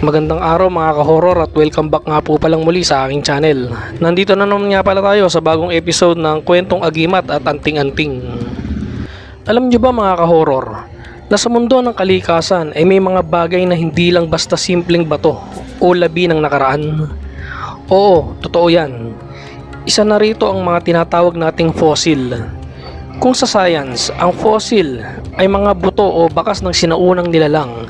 Magandang araw mga ka-horror at welcome back nga po palang muli sa aking channel. Nandito na naman nga pala tayo sa bagong episode ng Kwentong Agimat at Anting-Anting. Alam nyo ba mga ka-horror, na sa mundo ng kalikasan ay may mga bagay na hindi lang basta simpleng bato o labi ng nakaraan? Oo, totoo yan. Isa na rito ang mga tinatawag nating fossil. Kung sa science, ang fossil ay mga buto o bakas ng sinaunang nilalang.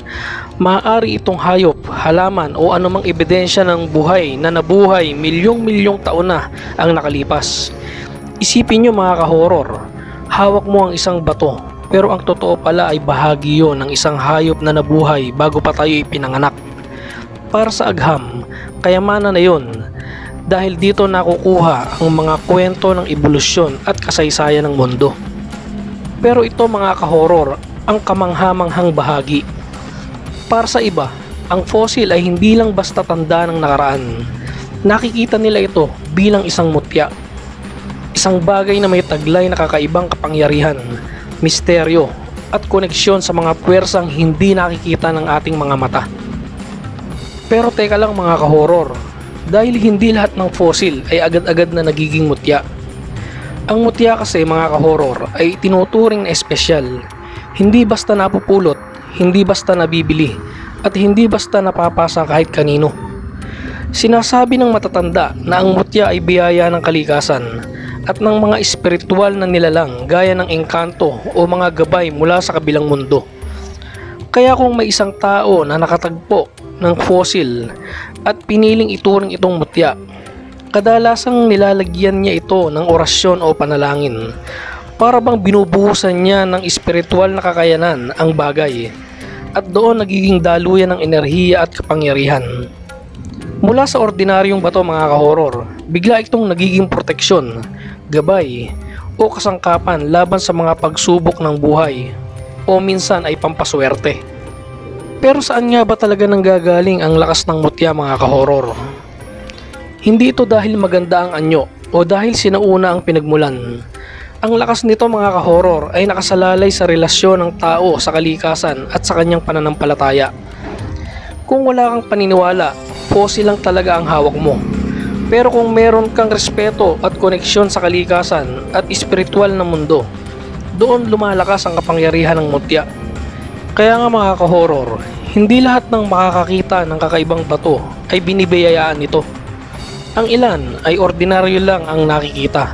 Maaari itong hayop, halaman o anumang ebidensya ng buhay na nabuhay milyong-milyong taon na ang nakalipas. Isipin nyo mga ka-horror, hawak mo ang isang bato pero ang totoo pala ay bahagi yon ng isang hayop na nabuhay bago pa tayo ipinanganak. Para sa agham, kayamanan na yon. Dahil dito nakukuha ang mga kwento ng ebolusyon at kasaysayan ng mundo. Pero ito mga ka-horror, ang kamanghamanghang bahagi. Para sa iba, ang fossil ay hindi lang basta tanda ng nakaraan. Nakikita nila ito bilang isang mutya. Isang bagay na may taglay na kakaibang kapangyarihan, misteryo at koneksyon sa mga puwersang hindi nakikita ng ating mga mata. Pero teka lang mga ka-horror, dahil hindi lahat ng fossil ay agad-agad na nagiging mutya. Ang mutya kasi mga ka-horror ay tinuturing na espesyal. Hindi basta napupulot, hindi basta nabibili, at hindi basta napapasa kahit kanino. Sinasabi ng matatanda na ang mutya ay biyaya ng kalikasan at ng mga espiritual na nilalang gaya ng engkanto o mga gabay mula sa kabilang mundo. Kaya kung may isang tao na nakatagpo ng fossil at piniling ituring itong mutya, kadalasang nilalagyan niya ito ng orasyon o panalangin para bang binubuhusan niya ng espiritual na kakayanan ang bagay at doon nagiging daluyan ng enerhiya at kapangyarihan. Mula sa ordinaryong bato mga ka-horror, bigla itong nagiging proteksyon, gabay o kasangkapan laban sa mga pagsubok ng buhay o minsan ay pampaswerte. Pero saan nga ba talaga nanggagaling ang lakas ng mutya mga ka-horror? Hindi ito dahil maganda ang anyo o dahil sinauna ang pinagmulan. Ang lakas nito mga ka-horror ay nakasalalay sa relasyon ng tao sa kalikasan at sa kanyang pananampalataya. Kung wala kang paniniwala, fossil lang talaga ang hawak mo. Pero kung meron kang respeto at koneksyon sa kalikasan at espiritual na mundo, doon lumalakas ang kapangyarihan ng mutya. Kaya nga mga ka-horror, hindi lahat ng makakakita ng kakaibang bato ay binibiyayaan nito. Ang ilan ay ordinaryo lang ang nakikita,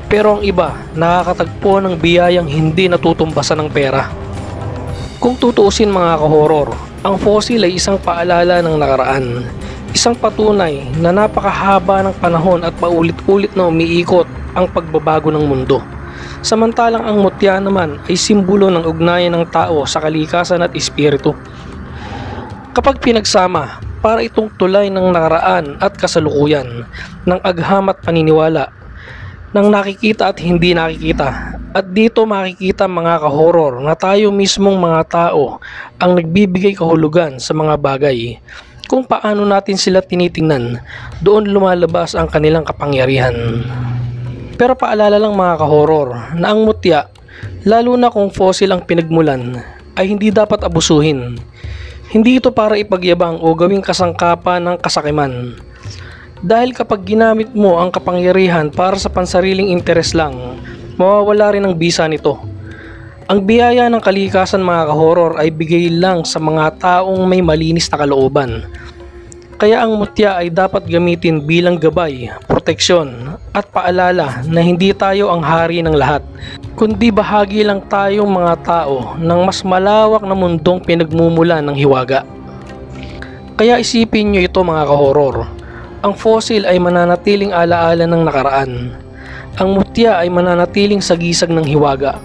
pero ang iba nakakatagpo ng biyayang hindi natutumbasan ng pera. Kung tutuusin mga ka-horror, ang fossil ay isang paalala ng nakaraan, isang patunay na napakahaba ng panahon at paulit-ulit na umiikot ang pagbabago ng mundo. Samantalang ang mutya naman ay simbolo ng ugnayan ng tao sa kalikasan at espiritu. Kapag pinagsama, para itong tulay ng nakaraan at kasalukuyan, ng agham at paniniwala, ng nakikita at hindi nakikita. At dito makikita mga ka-horror na tayo mismong mga tao ang nagbibigay kahulugan sa mga bagay. Kung paano natin sila tinitingnan, doon lumalabas ang kanilang kapangyarihan. Pero paalala lang mga ka-horror na ang mutya, lalo na kung fossil ang pinagmulan, ay hindi dapat abusuhin. Hindi ito para ipagyabang o gawing kasangkapan ng kasakiman. Dahil kapag ginamit mo ang kapangyarihan para sa pansariling interes lang, mawawala rin ang bisa nito. Ang biyaya ng kalikasan mga ka-horror ay bigay lang sa mga taong may malinis na kalooban. Kaya ang mutya ay dapat gamitin bilang gabay, proteksyon at paalala na hindi tayo ang hari ng lahat, kundi bahagi lang tayong mga tao ng mas malawak na mundong pinagmumulan ng hiwaga. Kaya isipin nyo ito mga ka-horror, ang fossil ay mananatiling alaala ng nakaraan. Ang mutya ay mananatiling sagisag ng hiwaga.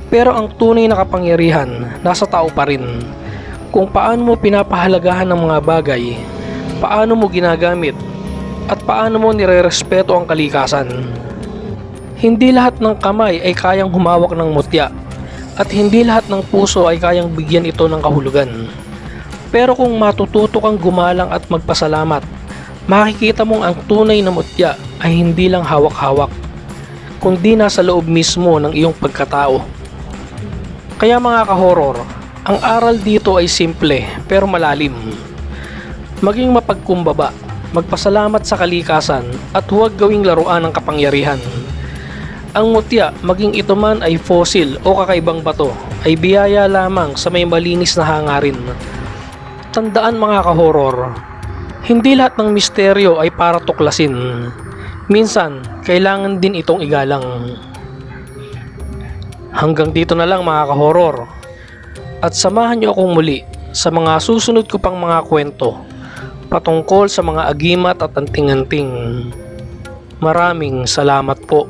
Pero ang tunay na kapangyarihan nasa tao pa rin. Kung paano mo pinapahalagahan ng mga bagay, paano mo ginagamit, at paano mo nirerespeto ang kalikasan. Hindi lahat ng kamay ay kayang humawak ng mutya, at hindi lahat ng puso ay kayang bigyan ito ng kahulugan. Pero kung matututo kang gumalang at magpasalamat, makikita mong ang tunay na mutya ay hindi lang hawak-hawak, kundi nasa loob mismo ng iyong pagkatao. Kaya mga ka-horror, ang aral dito ay simple pero malalim. Maging mapagkumbaba, magpasalamat sa kalikasan at huwag gawing laruan ng kapangyarihan. Ang mutya, maging ito man ay fossil o kakaibang bato, ay biyaya lamang sa may malinis na hangarin. Tandaan mga ka-horror, hindi lahat ng misteryo ay para tuklasin. Minsan, kailangan din itong igalang. Hanggang dito na lang mga ka-horror. At samahan niyo akong muli sa mga susunod ko pang mga kwento patungkol sa mga agimat at anting-anting. Maraming salamat po.